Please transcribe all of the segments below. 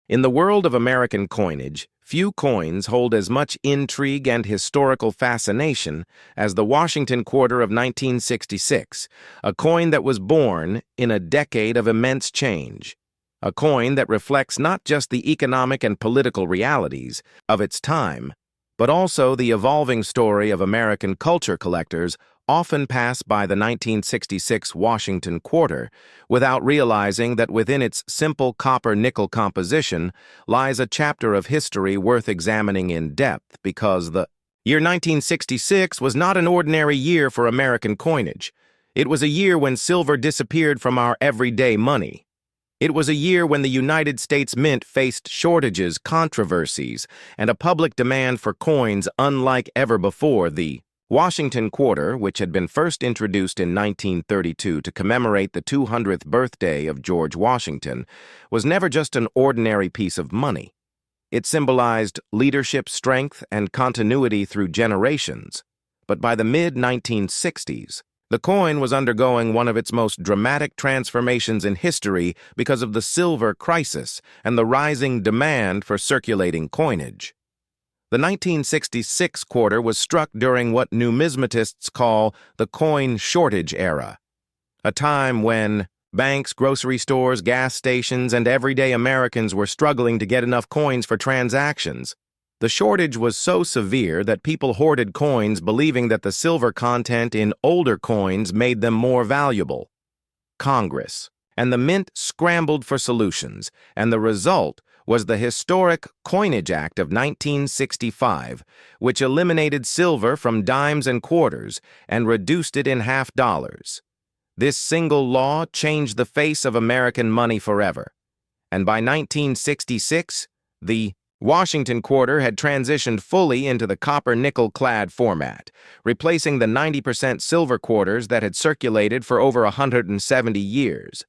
In the world of American coinage, few coins hold as much intrigue and historical fascination as the Washington quarter of 1966, a coin that was born in a decade of immense change. A coin that reflects not just the economic and political realities of its time, but also the evolving story of American culture collectors often pass by the 1966 Washington quarter without realizing that within its simple copper-nickel composition lies a chapter of history worth examining in depth because the year 1966 was not an ordinary year for American coinage. It was a year when silver disappeared from our everyday money. It was a year when the United States Mint faced shortages, controversies, and a public demand for coins unlike ever before. The Washington quarter, which had been first introduced in 1932 to commemorate the 200th birthday of George Washington, was never just an ordinary piece of money. It symbolized leadership, strength, and continuity through generations. But by the mid-1960s, the coin was undergoing one of its most dramatic transformations in history because of the silver crisis and the rising demand for circulating coinage. The 1966 quarter was struck during what numismatists call the coin shortage era, a time when banks, grocery stores, gas stations, and everyday Americans were struggling to get enough coins for transactions. The shortage was so severe that people hoarded coins believing that the silver content in older coins made them more valuable. Congress and the Mint scrambled for solutions, and the result was the historic Coinage Act of 1965, which eliminated silver from dimes and quarters and reduced it in half dollars. This single law changed the face of American money forever. And by 1966, the Washington quarter had transitioned fully into the copper-nickel-clad format, replacing the 90% silver quarters that had circulated for over 170 years.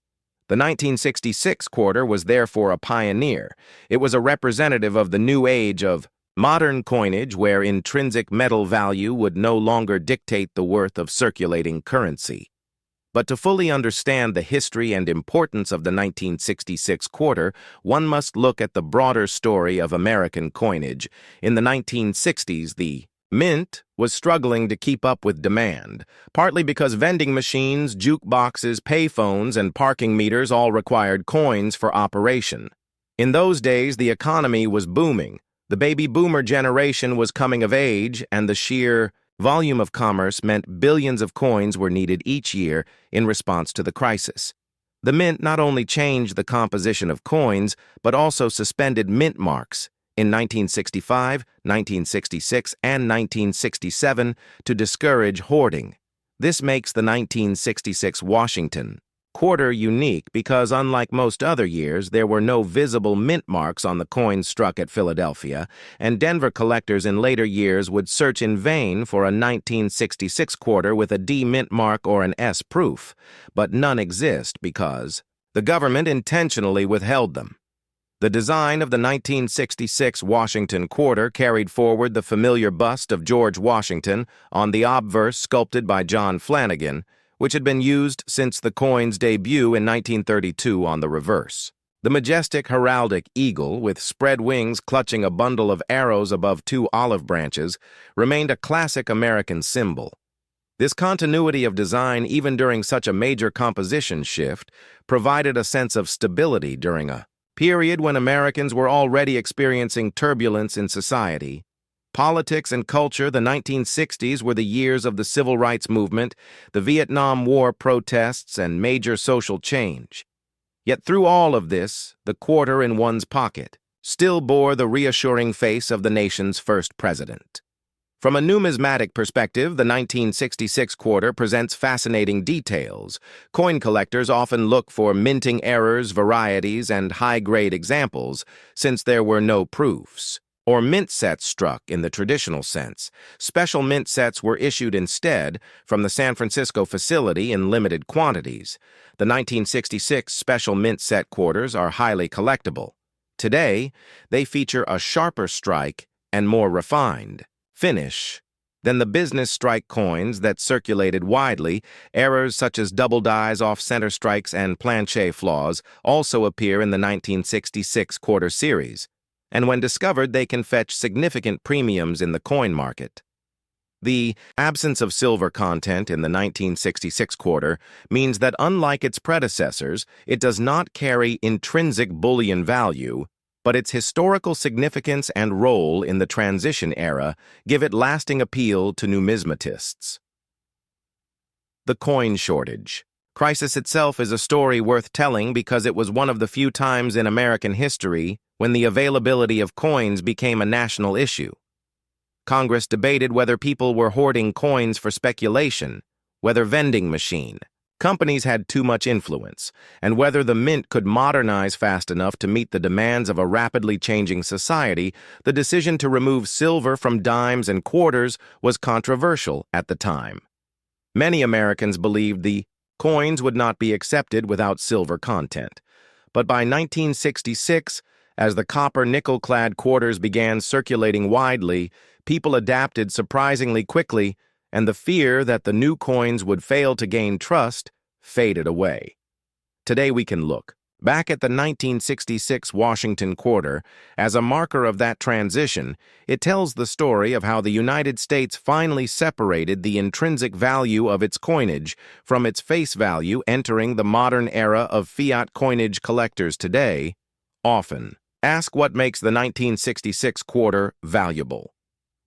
The 1966 quarter was therefore a pioneer. It was a representative of the new age of modern coinage where intrinsic metal value would no longer dictate the worth of circulating currency. But to fully understand the history and importance of the 1966 quarter, one must look at the broader story of American coinage. In the 1960s, the Mint was struggling to keep up with demand, partly because vending machines, jukeboxes, payphones, and parking meters all required coins for operation. In those days, the economy was booming. The baby boomer generation was coming of age, and the sheer volume of commerce meant billions of coins were needed each year in response to the crisis. The Mint not only changed the composition of coins, but also suspended mint marks in 1965, 1966, and 1967 to discourage hoarding. This makes the 1966 Washington quarter unique because, unlike most other years, there were no visible mint marks on the coins struck at Philadelphia, and Denver collectors in later years would search in vain for a 1966 quarter with a D mint mark or an S proof, but none exist because the government intentionally withheld them. The design of the 1966 Washington quarter carried forward the familiar bust of George Washington on the obverse sculpted by John Flanagan, which had been used since the coin's debut in 1932 on the reverse. The majestic heraldic eagle, with spread wings clutching a bundle of arrows above two olive branches, remained a classic American symbol. This continuity of design, even during such a major composition shift, provided a sense of stability during a period when Americans were already experiencing turbulence in society. Politics and culture, the 1960s were the years of the Civil Rights Movement, the Vietnam War protests, and major social change. Yet through all of this, the quarter in one's pocket still bore the reassuring face of the nation's first president. From a numismatic perspective, the 1966 quarter presents fascinating details. Coin collectors often look for minting errors, varieties, and high-grade examples, since there were no proofs or mint sets struck in the traditional sense. Special mint sets were issued instead from the San Francisco facility in limited quantities. The 1966 special mint set quarters are highly collectible. Today, they feature a sharper strike and more refined finish. Then the business strike coins that circulated widely, errors such as double dies, off-center strikes, and planche flaws also appear in the 1966 quarter series, and when discovered they can fetch significant premiums in the coin market. The absence of silver content in the 1966 quarter means that unlike its predecessors, it does not carry intrinsic bullion value, but its historical significance and role in the transition era give it lasting appeal to numismatists. The coin shortage crisis itself is a story worth telling because it was one of the few times in American history when the availability of coins became a national issue. Congress debated whether people were hoarding coins for speculation, whether vending machine companies had too much influence, and whether the mint could modernize fast enough to meet the demands of a rapidly changing society. The decision to remove silver from dimes and quarters was controversial at the time. Many Americans believed the coins would not be accepted without silver content. But by 1966, as the copper-nickel-clad quarters began circulating widely, people adapted surprisingly quickly, and the fear that the new coins would fail to gain trust faded away. Today we can look back at the 1966 Washington quarter as a marker of that transition. It tells the story of how the United States finally separated the intrinsic value of its coinage from its face value, entering the modern era of fiat coinage. Collectors today often ask what makes the 1966 quarter valuable.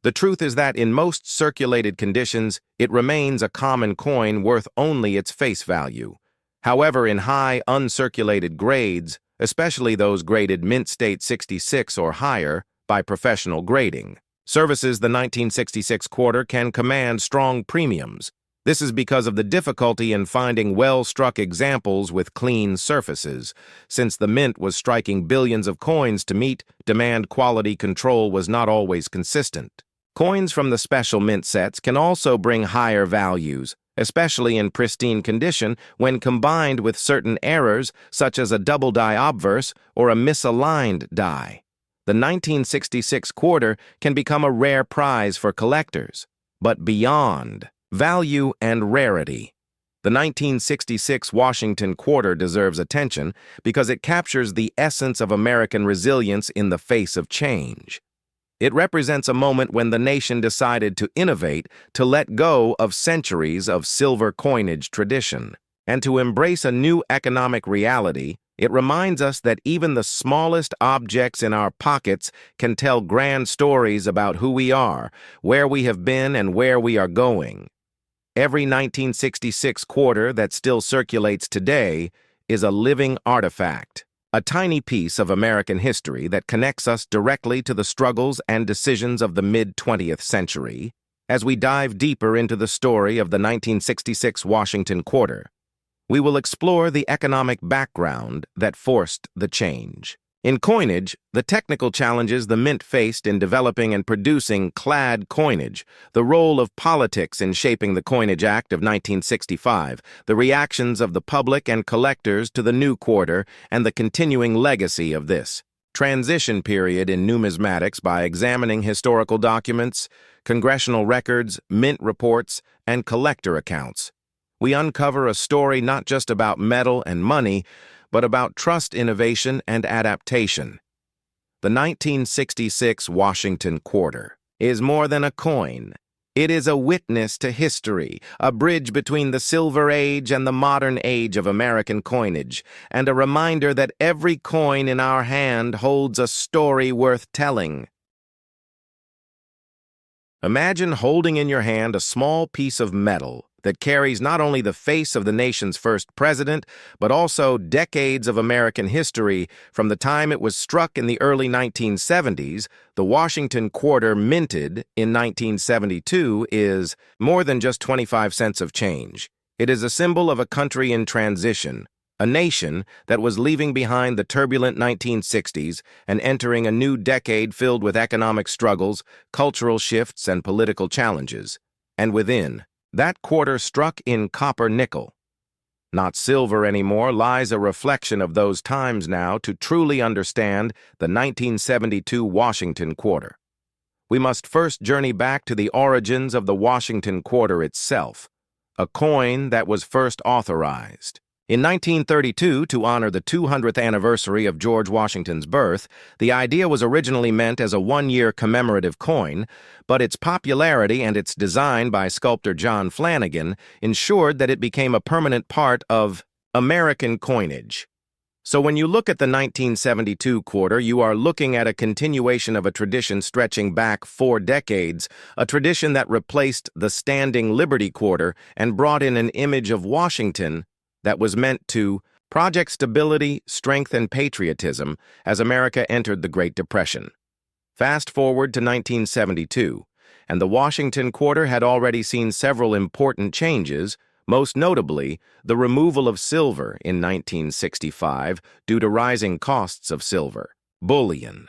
The truth is that in most circulated conditions, it remains a common coin worth only its face value. However, in high uncirculated grades, especially those graded mint state 66 or higher by professional grading services, the 1966 quarter can command strong premiums. This is because of the difficulty in finding well-struck examples with clean surfaces. Since the mint was striking billions of coins to meet demand, quality control was not always consistent. Coins from the special mint sets can also bring higher values, especially in pristine condition when combined with certain errors such as a double die obverse or a misaligned die. The 1966 quarter can become a rare prize for collectors. But beyond value and rarity, the 1966 Washington quarter deserves attention because it captures the essence of American resilience in the face of change. It represents a moment when the nation decided to innovate, to let go of centuries of silver coinage tradition, and to embrace a new economic reality. It reminds us that even the smallest objects in our pockets can tell grand stories about who we are, where we have been, and where we are going. Every 1966 quarter that still circulates today is a living artifact, a tiny piece of American history that connects us directly to the struggles and decisions of the mid-20th century. As we dive deeper into the story of the 1966 Washington quarter, we will explore the economic background that forced the change. In coinage, the technical challenges the mint faced in developing and producing clad coinage, the role of politics in shaping the Coinage Act of 1965, the reactions of the public and collectors to the new quarter, and the continuing legacy of this transition period in numismatics. By examining historical documents, congressional records, mint reports, and collector accounts, we uncover a story not just about metal and money, but about trust, innovation, and adaptation. The 1966 Washington quarter is more than a coin. It is a witness to history, a bridge between the Silver Age and the modern age of American coinage, and a reminder that every coin in our hand holds a story worth telling. Imagine holding in your hand a small piece of metal that carries not only the face of the nation's first president, but also decades of American history. From the time it was struck in the early 1970s, the Washington quarter, minted in 1972, is more than just 25 cents of change. It is a symbol of a country in transition, a nation that was leaving behind the turbulent 1960s and entering a new decade filled with economic struggles, cultural shifts, and political challenges. And within that quarter, struck in copper-nickel, not silver anymore, lies a reflection of those times. Now, to truly understand the 1972 Washington quarter, we must first journey back to the origins of the Washington quarter itself, a coin that was first authorized. In 1932, to honor the 200th anniversary of George Washington's birth, the idea was originally meant as a one-year commemorative coin, but its popularity and its design by sculptor John Flanagan ensured that it became a permanent part of American coinage. So when you look at the 1972 quarter, you are looking at a continuation of a tradition stretching back 4 decades, a tradition that replaced the standing Liberty quarter and brought in an image of Washington that was meant to project stability, strength, and patriotism as America entered the Great Depression. Fast forward to 1972, and the Washington quarter had already seen several important changes, most notably the removal of silver in 1965 due to rising costs of silver, bullion,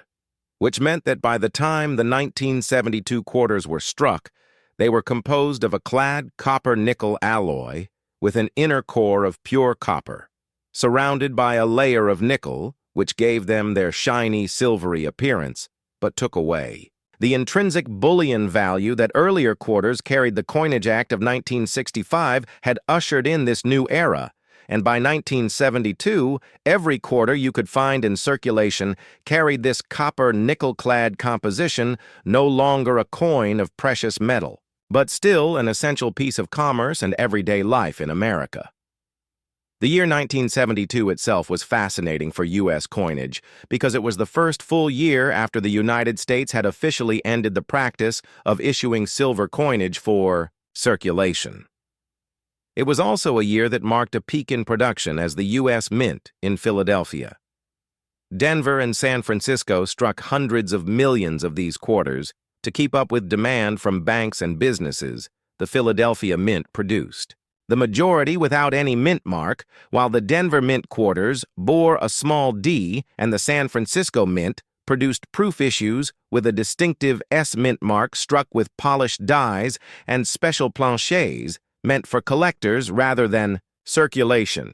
which meant that by the time the 1972 quarters were struck, they were composed of a clad copper-nickel alloy with an inner core of pure copper, surrounded by a layer of nickel, which gave them their shiny, silvery appearance, but took away the intrinsic bullion value that earlier quarters carried. The Coinage Act of 1965 had ushered in this new era, and by 1972, every quarter you could find in circulation carried this copper nickel-clad composition, no longer a coin of precious metal, but still an essential piece of commerce and everyday life in America. The year 1972 itself was fascinating for U.S. coinage because it was the first full year after the United States had officially ended the practice of issuing silver coinage for circulation. It was also a year that marked a peak in production as the U.S. Mint in Philadelphia. Denver and San Francisco struck hundreds of millions of these quarters to keep up with demand from banks and businesses the Philadelphia Mint produced. The majority without any mint mark, while the Denver Mint quarters bore a small D and the San Francisco Mint produced proof issues with a distinctive S mint mark struck with polished dies and special planchets meant for collectors rather than circulation.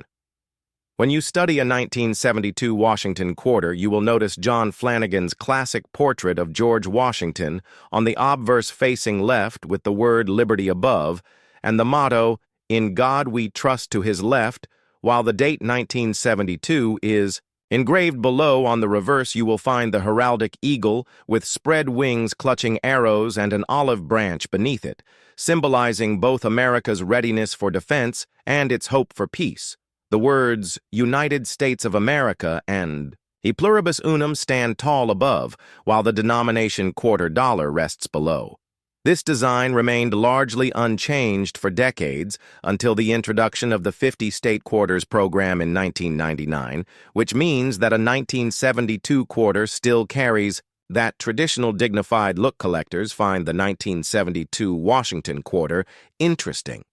When you study a 1972 Washington quarter, you will notice John Flanagan's classic portrait of George Washington on the obverse facing left with the word Liberty above and the motto, "In God we trust," to his left, while the date 1972 is engraved below. On the reverse you will find the heraldic eagle with spread wings clutching arrows and an olive branch beneath it, symbolizing both America's readiness for defense and its hope for peace. The words United States of America and E pluribus unum stand tall above, while the denomination quarter dollar rests below. This design remained largely unchanged for decades until the introduction of the 50-state quarters program in 1999, which means that a 1972 quarter still carries that traditional dignified look. Collectors find the 1972 Washington quarter interesting,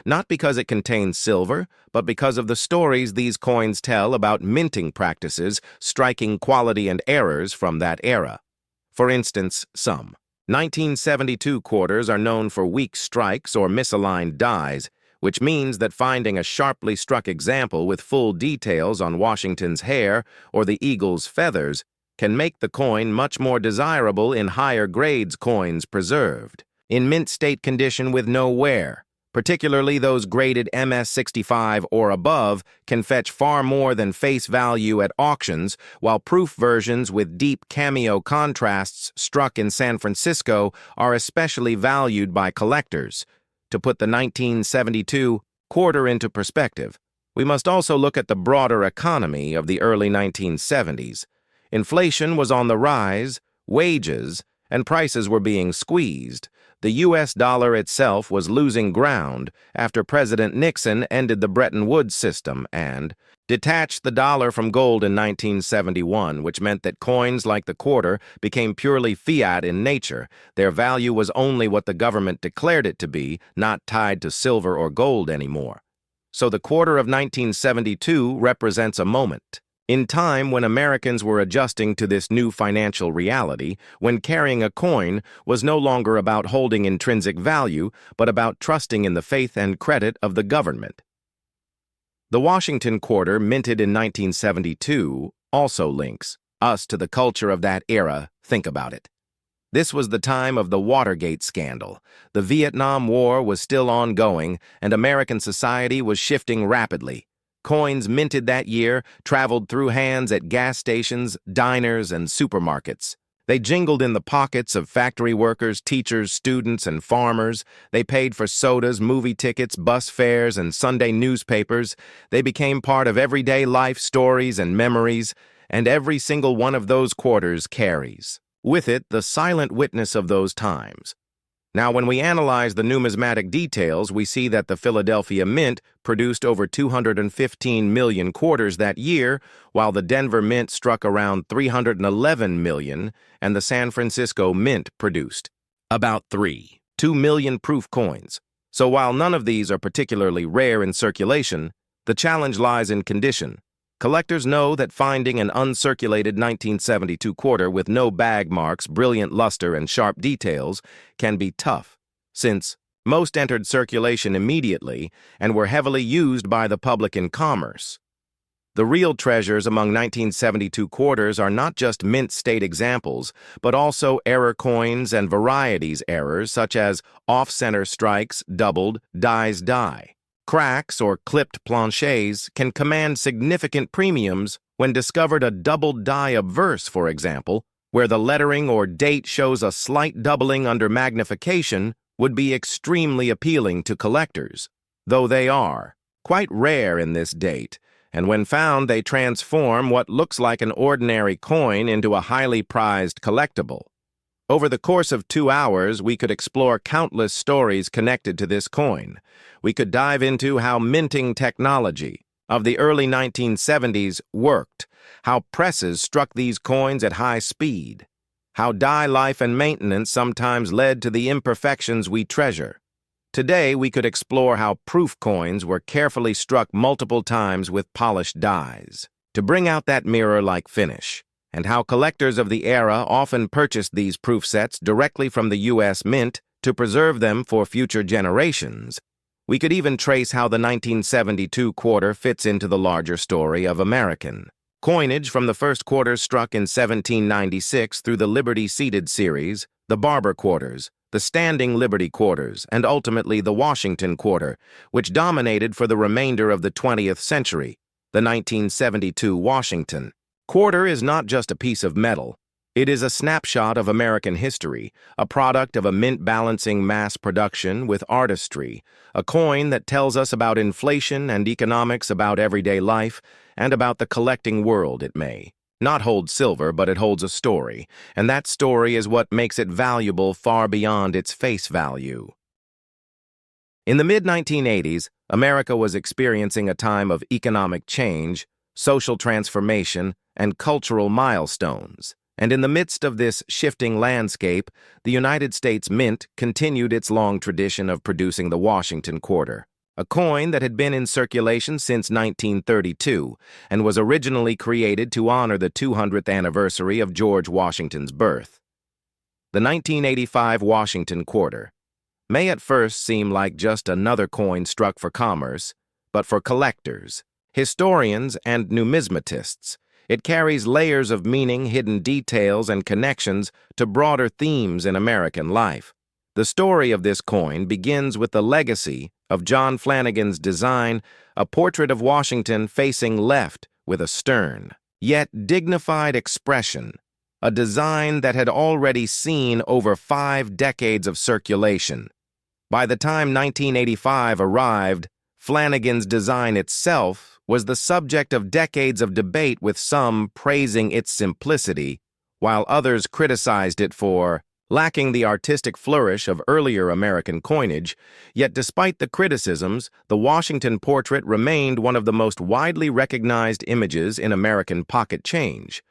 not because it contains silver, but because of the stories these coins tell about minting practices, striking quality and errors from that era. For instance, some 1972 quarters are known for weak strikes or misaligned dies, which means that finding a sharply struck example with full details on Washington's hair or the eagle's feathers can make the coin much more desirable in higher grades coins preserved in mint state condition with no wear. Particularly those graded MS-65 or above can fetch far more than face value at auctions, while proof versions with deep cameo contrasts struck in San Francisco are especially valued by collectors. To put the 1972 quarter into perspective, we must also look at the broader economy of the early 1970s. Inflation was on the rise, wages and prices were being squeezed. The U.S. dollar itself was losing ground after President Nixon ended the Bretton Woods system and detached the dollar from gold in 1971, which meant that coins like the quarter became purely fiat in nature. Their value was only what the government declared it to be, not tied to silver or gold anymore. So the quarter of 1972 represents a moment in time when Americans were adjusting to this new financial reality, when carrying a coin was no longer about holding intrinsic value, but about trusting in the faith and credit of the government. The Washington quarter, minted in 1972, also links us to the culture of that era. Think about it. This was the time of the Watergate scandal. The Vietnam War was still ongoing, and American society was shifting rapidly. Coins minted that year traveled through hands at gas stations, diners, and supermarkets. They jingled in the pockets of factory workers, teachers, students, and farmers. They paid for sodas, movie tickets, bus fares, and Sunday newspapers. They became part of everyday life stories and memories, and every single one of those quarters carries with it the silent witness of those times. Now, when we analyze the numismatic details, we see that the Philadelphia Mint produced over 215 million quarters that year, while the Denver Mint struck around 311 million, and the San Francisco Mint produced about 2 million proof coins. So while none of these are particularly rare in circulation, the challenge lies in condition. Collectors know that finding an uncirculated 1972 quarter with no bag marks, brilliant luster, and sharp details can be tough, since most entered circulation immediately and were heavily used by the public in commerce. The real treasures among 1972 quarters are not just mint state examples, but also error coins and varieties errors such as off-center strikes, doubled, dies die. Cracks or clipped planchets can command significant premiums when discovered a doubled die obverse, for example, where the lettering or date shows a slight doubling under magnification would be extremely appealing to collectors, though they are quite rare in this date, and when found they transform what looks like an ordinary coin into a highly prized collectible. Over the course of 2 hours, we could explore countless stories connected to this coin. We could dive into how minting technology of the early 1970s worked, how presses struck these coins at high speed, how die life and maintenance sometimes led to the imperfections we treasure. Today, we could explore how proof coins were carefully struck multiple times with polished dies to bring out that mirror-like finish, and how collectors of the era often purchased these proof sets directly from the U.S. Mint to preserve them for future generations. We could even trace how the 1972 quarter fits into the larger story of American coinage from the first quarters struck in 1796 through the Liberty Seated series, the Barber quarters, the Standing Liberty quarters, and ultimately the Washington quarter, which dominated for the remainder of the 20th century, the 1972 Washington quarter is not just a piece of metal. It is a snapshot of American history, a product of a mint balancing mass production with artistry, a coin that tells us about inflation and economics, about everyday life, and about the collecting world. It may not hold silver, but it holds a story, and that story is what makes it valuable far beyond its face value. In the mid-1980s, America was experiencing a time of economic change, social transformation, and cultural milestones. And in the midst of this shifting landscape, the United States Mint continued its long tradition of producing the Washington quarter, a coin that had been in circulation since 1932 and was originally created to honor the 200th anniversary of George Washington's birth. The 1985 Washington quarter may at first seem like just another coin struck for commerce, but for collectors, historians, and numismatists, it carries layers of meaning, hidden details, and connections to broader themes in American life. The story of this coin begins with the legacy of John Flanagan's design, a portrait of Washington facing left with a stern, yet dignified expression, a design that had already seen over 5 decades of circulation. By the time 1985 arrived, Flanagan's design itself was the subject of decades of debate, with some praising its simplicity, while others criticized it for lacking the artistic flourish of earlier American coinage. Yet despite the criticisms, the Washington portrait remained one of the most widely recognized images in American pocket change.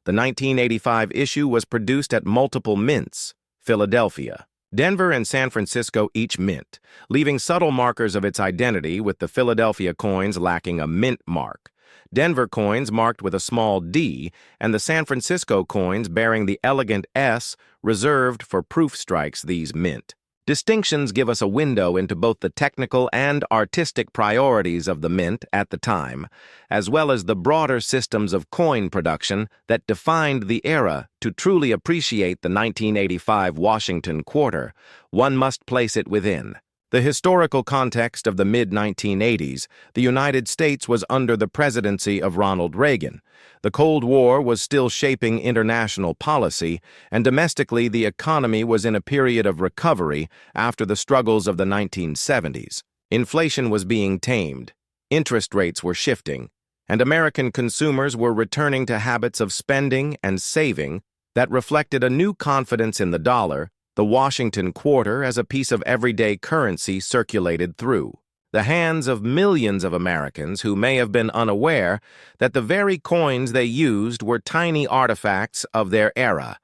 The 1985 issue was produced at multiple mints: Philadelphia, Denver, and San Francisco each mint, leaving subtle markers of its identity, with the Philadelphia coins lacking a mint mark, Denver coins marked with a small D, and the San Francisco coins bearing the elegant S reserved for proof strikes these mint. Distinctions give us a window into both the technical and artistic priorities of the mint at the time, as well as the broader systems of coin production that defined the era. To truly appreciate the 1985 Washington quarter, one must place it within the historical context of the mid-1980s. The United States was under the presidency of Ronald Reagan. The Cold War was still shaping international policy, and domestically the economy was in a period of recovery after the struggles of the 1970s. Inflation was being tamed, interest rates were shifting, and American consumers were returning to habits of spending and saving that reflected a new confidence in the dollar. The Washington quarter as a piece of everyday currency circulated through the hands of millions of Americans who may have been unaware that the very coins they used were tiny artifacts of their era.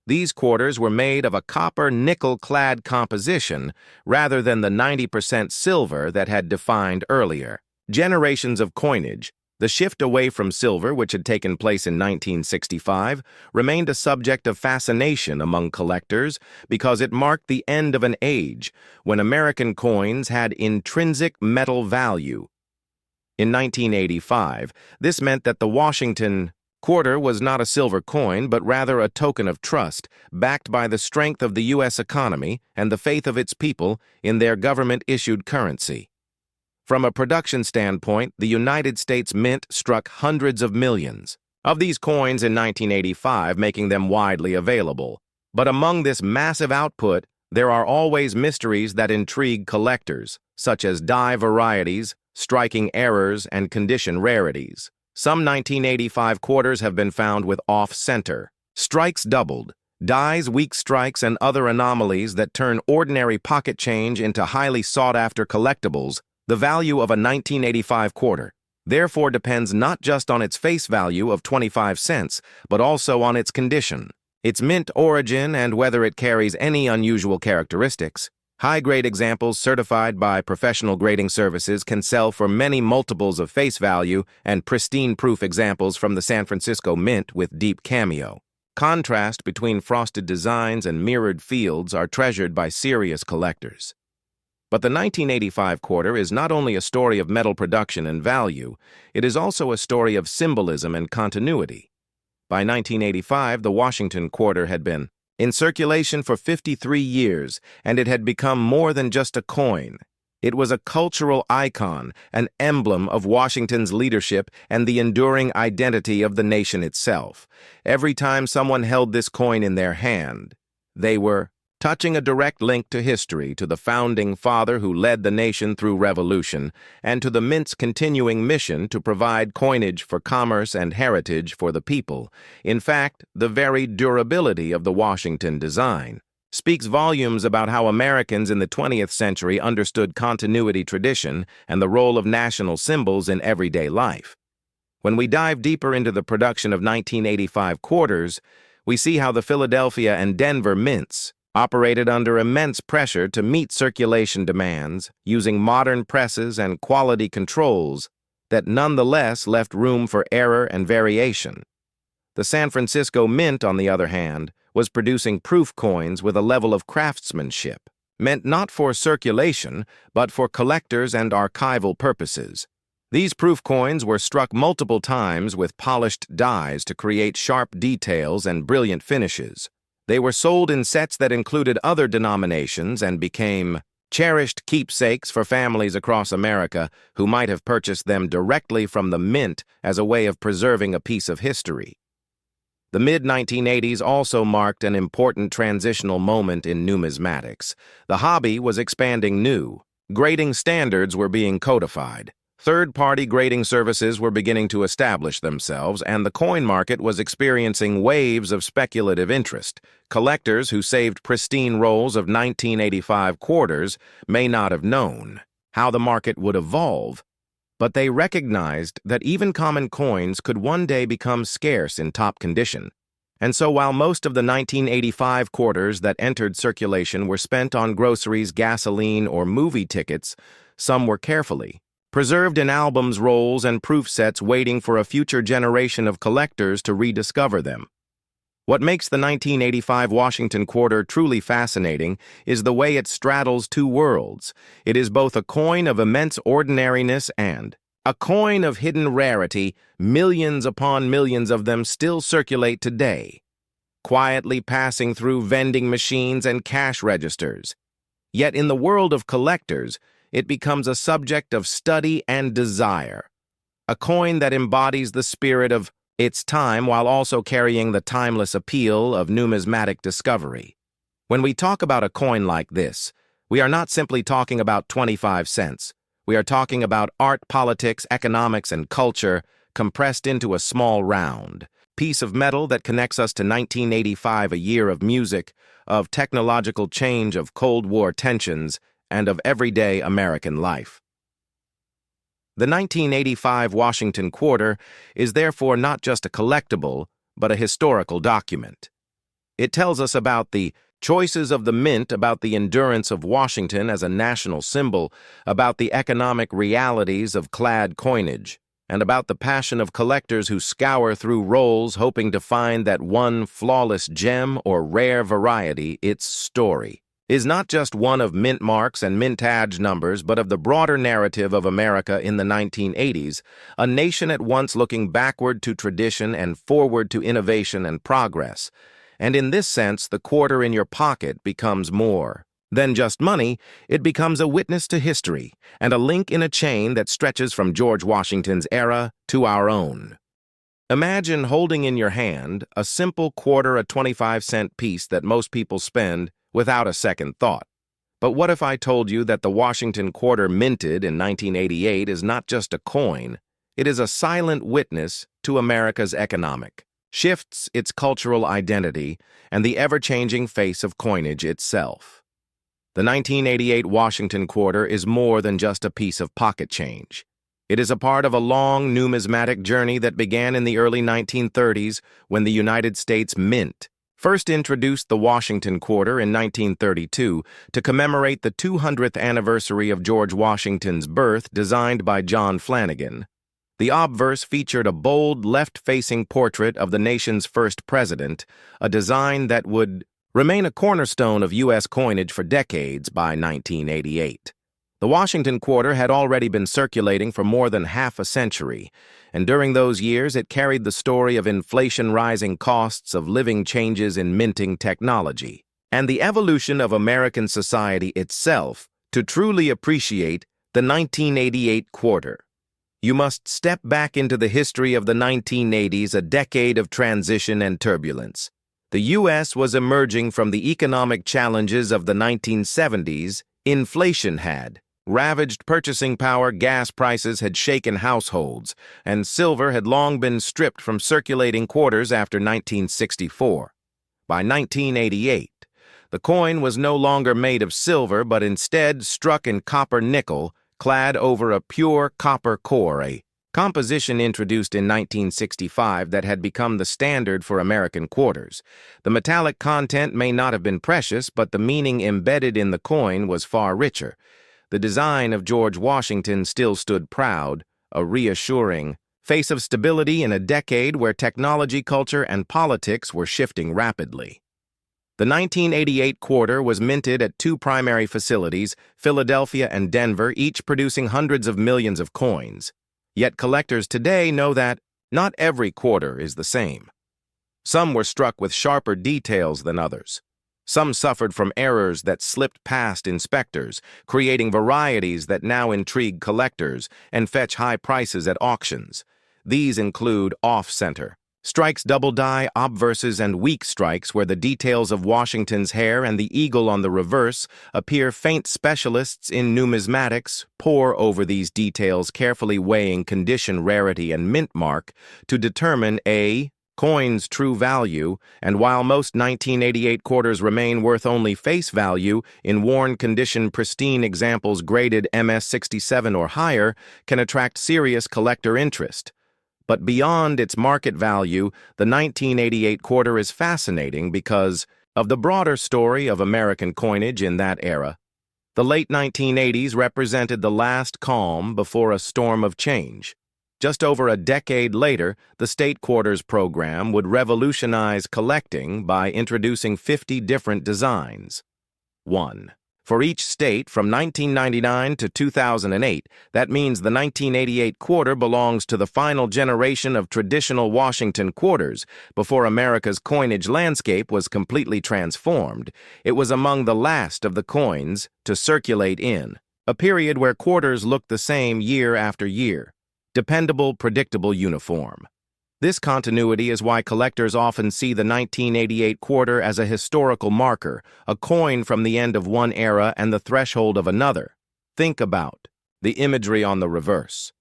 These quarters were made of a copper nickel-clad composition rather than the 90% silver that had defined earlier generations of coinage. The shift away from silver, which had taken place in 1965, remained a subject of fascination among collectors because it marked the end of an age when American coins had intrinsic metal value. In 1985, this meant that the Washington quarter was not a silver coin, but rather a token of trust, backed by the strength of the U.S. economy and the faith of its people in their government-issued currency. From a production standpoint, the United States Mint struck hundreds of millions of these coins in 1985, making them widely available. But among this massive output, there are always mysteries that intrigue collectors, such as die varieties, striking errors, and condition rarities. Some 1985 quarters have been found with off-center strikes doubled, dies, weak strikes, and other anomalies that turn ordinary pocket change into highly sought-after collectibles. The value of a 1985 quarter, therefore, depends not just on its face value of 25 cents, but also on its condition, its mint origin, and whether it carries any unusual characteristics. High-grade examples certified by professional grading services can sell for many multiples of face value, and pristine proof examples from the San Francisco Mint with deep cameo. Contrast between frosted designs and mirrored fields are treasured by serious collectors. But the 1985 quarter is not only a story of metal production and value, it is also a story of symbolism and continuity. By 1985, the Washington quarter had been in circulation for 53 years, and it had become more than just a coin. It was a cultural icon, an emblem of Washington's leadership and the enduring identity of the nation itself. Every time someone held this coin in their hand, they were touching a direct link to history, to the founding father who led the nation through revolution, and to the Mint's continuing mission to provide coinage for commerce and heritage for the people. In fact, the very durability of the Washington design speaks volumes about how Americans in the 20th century understood continuity, tradition, and the role of national symbols in everyday life. When we dive deeper into the production of 1985 quarters, we see how the Philadelphia and Denver mints operated under immense pressure to meet circulation demands, using modern presses and quality controls that nonetheless left room for error and variation. The San Francisco Mint, on the other hand, was producing proof coins with a level of craftsmanship meant not for circulation, but for collectors and archival purposes. These proof coins were struck multiple times with polished dies to create sharp details and brilliant finishes. They were sold in sets that included other denominations and became cherished keepsakes for families across America who might have purchased them directly from the mint as a way of preserving a piece of history. The mid-1980s also marked an important transitional moment in numismatics. The hobby was expanding new. Grading standards were being codified. Third-party grading services were beginning to establish themselves, and the coin market was experiencing waves of speculative interest. Collectors who saved pristine rolls of 1985 quarters may not have known how the market would evolve, but they recognized that even common coins could one day become scarce in top condition. And so while most of the 1985 quarters that entered circulation were spent on groceries, gasoline, or movie tickets, some were carefully preserved in albums, rolls, and proof sets, waiting for a future generation of collectors to rediscover them. What makes the 1985 Washington quarter truly fascinating is the way it straddles two worlds. It is both a coin of immense ordinariness and a coin of hidden rarity. Millions upon millions of them still circulate today, quietly passing through vending machines and cash registers. Yet in the world of collectors, it becomes a subject of study and desire, a coin that embodies the spirit of its time while also carrying the timeless appeal of numismatic discovery. When we talk about a coin like this, we are not simply talking about 25 cents. We are talking about art, politics, economics, and culture compressed into a small round piece of metal that connects us to 1985, a year of music, of technological change, of Cold War tensions, and of everyday American life. The 1985 Washington quarter is therefore not just a collectible, but a historical document. It tells us about the choices of the mint, about the endurance of Washington as a national symbol, about the economic realities of clad coinage, and about the passion of collectors who scour through rolls hoping to find that one flawless gem or rare variety. Its story is not just one of mint marks and mintage numbers, but of the broader narrative of America in the 1980s, a nation at once looking backward to tradition and forward to innovation and progress. And in this sense, the quarter in your pocket becomes more than just money. It becomes a witness to history and a link in a chain that stretches from George Washington's era to our own. Imagine holding in your hand a simple quarter, a 25-cent piece that most people spend without a second thought. But what if I told you that the Washington quarter minted in 1988 is not just a coin, it is a silent witness to America's economic shifts, its cultural identity, and the ever-changing face of coinage itself? The 1988 Washington quarter is more than just a piece of pocket change. It is a part of a long numismatic journey that began in the early 1930s when the United States Mint first introduced the Washington quarter in 1932 to commemorate the 200th anniversary of George Washington's birth, designed by John Flanagan. The obverse featured a bold, left-facing portrait of the nation's first president, a design that would remain a cornerstone of U.S. coinage for decades by 1988. The Washington quarter had already been circulating for more than half a century, and during those years it carried the story of inflation, rising costs of living, changes in minting technology, and the evolution of American society itself. To truly appreciate the 1988 quarter, you must step back into the history of the 1980s, a decade of transition and turbulence. The U.S. was emerging from the economic challenges of the 1970s. Inflation had ravaged purchasing power, gas prices had shaken households, and silver had long been stripped from circulating quarters after 1964. By 1988, the coin was no longer made of silver, but instead struck in copper-nickel, clad over a pure copper core, a composition introduced in 1965 that had become the standard for American quarters. The metallic content may not have been precious, but the meaning embedded in the coin was far richer. The design of George Washington still stood proud, a reassuring face of stability in a decade where technology, culture, and politics were shifting rapidly. The 1988 quarter was minted at two primary facilities, Philadelphia and Denver, each producing hundreds of millions of coins. Yet collectors today know that not every quarter is the same. Some were struck with sharper details than others. Some suffered from errors that slipped past inspectors, creating varieties that now intrigue collectors and fetch high prices at auctions. These include off-center strikes, double die, obverses, and weak strikes where the details of Washington's hair and the eagle on the reverse appear faint. Specialists in numismatics pore over these details, carefully weighing condition, rarity, and mint mark to determine a coin's true value. And while most 1988 quarters remain worth only face value, in worn condition, pristine examples graded MS-67 or higher can attract serious collector interest. But beyond its market value, the 1988 quarter is fascinating because of the broader story of American coinage in that era. The late 1980s represented the last calm before a storm of change. Just over a decade later, the State Quarters program would revolutionize collecting by introducing 50 different designs. 1. For each state from 1999 to 2008, that means the 1988 quarter belongs to the final generation of traditional Washington quarters. Before America's coinage landscape was completely transformed, it was among the last of the coins to circulate in a period where quarters looked the same year after year. Dependable, predictable, uniform. This continuity is why collectors often see the 1988 quarter as a historical marker, a coin from the end of one era and the threshold of another. Think about the imagery on the reverse.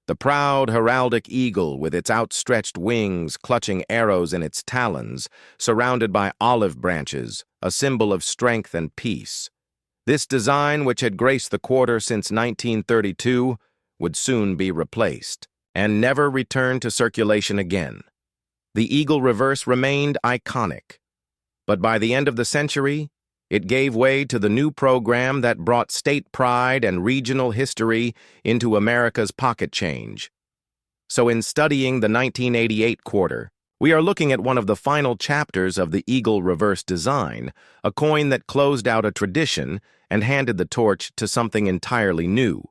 The proud heraldic eagle with its outstretched wings clutching arrows in its talons, surrounded by olive branches, a symbol of strength and peace. This design, which had graced the quarter since 1932, would soon be replaced and never return to circulation again. The eagle reverse remained iconic, but by the end of the century, it gave way to the new program that brought state pride and regional history into America's pocket change. So in studying the 1988 quarter, we are looking at one of the final chapters of the eagle reverse design, a coin that closed out a tradition and handed the torch to something entirely new.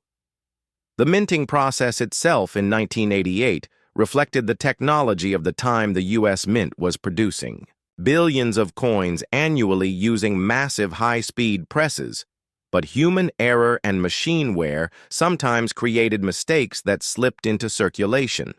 The minting process itself in 1988 reflected the technology of the time the U.S. Mint was producing. Billions of coins annually using massive high-speed presses, but human error and machine wear sometimes created mistakes that slipped into circulation.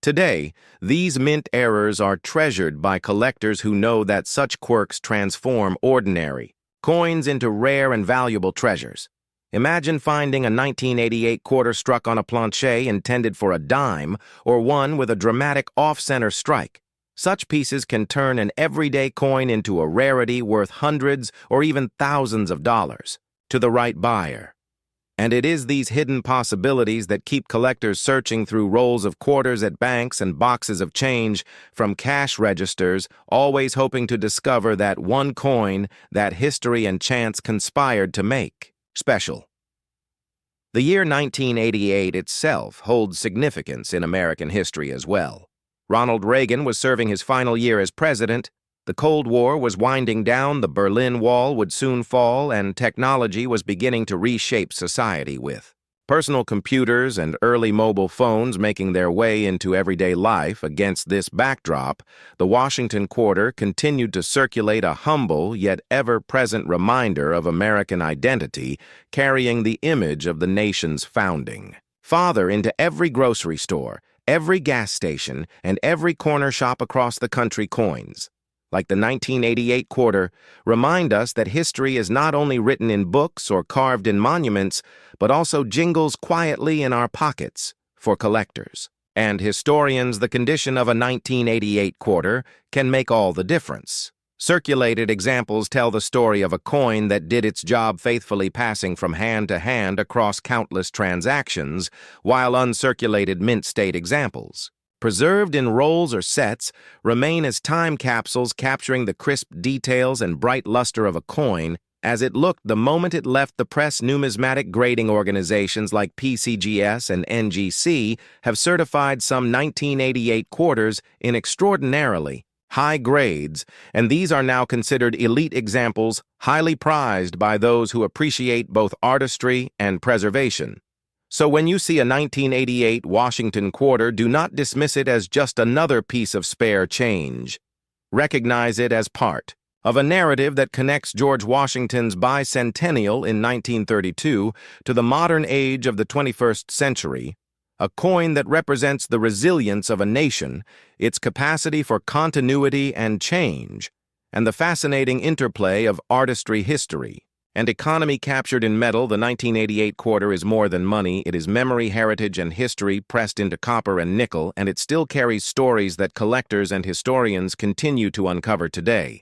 Today, these mint errors are treasured by collectors who know that such quirks transform ordinary coins into rare and valuable treasures. Imagine finding a 1988 quarter struck on a planche intended for a dime, or one with a dramatic off-center strike. Such pieces can turn an everyday coin into a rarity worth hundreds or even thousands of dollars to the right buyer. And it is these hidden possibilities that keep collectors searching through rolls of quarters at banks and boxes of change from cash registers, always hoping to discover that one coin that history and chance conspired to make special. The year 1988 itself holds significance in American history as well. Ronald Reagan was serving his final year as president, the Cold War was winding down, the Berlin Wall would soon fall, and technology was beginning to reshape society with personal computers and early mobile phones making their way into everyday life. Against this backdrop, the Washington quarter continued to circulate, a humble yet ever-present reminder of American identity, carrying the image of the nation's founding. Father into every grocery store, every gas station, and every corner shop across the country, coins, like the 1988 quarter, remind us that history is not only written in books or carved in monuments, but also jingles quietly in our pockets for collectors. And historians, the condition of a 1988 quarter can make all the difference. Circulated examples tell the story of a coin that did its job faithfully, passing from hand to hand across countless transactions, while uncirculated mint state examples, preserved in rolls or sets, remain as time capsules, capturing the crisp details and bright luster of a coin as it looked the moment it left the press. Numismatic grading organizations like PCGS and NGC have certified some 1988 quarters in extraordinarily high grades, and these are now considered elite examples, highly prized by those who appreciate both artistry and preservation. So when you see a 1988 Washington quarter, do not dismiss it as just another piece of spare change. Recognize it as part of a narrative that connects George Washington's bicentennial in 1932 to the modern age of the 21st century, a coin that represents the resilience of a nation, its capacity for continuity and change, and the fascinating interplay of artistry, history, and economy captured in metal. The 1988 quarter is more than money. It is memory, heritage, and history pressed into copper and nickel, and it still carries stories that collectors and historians continue to uncover today.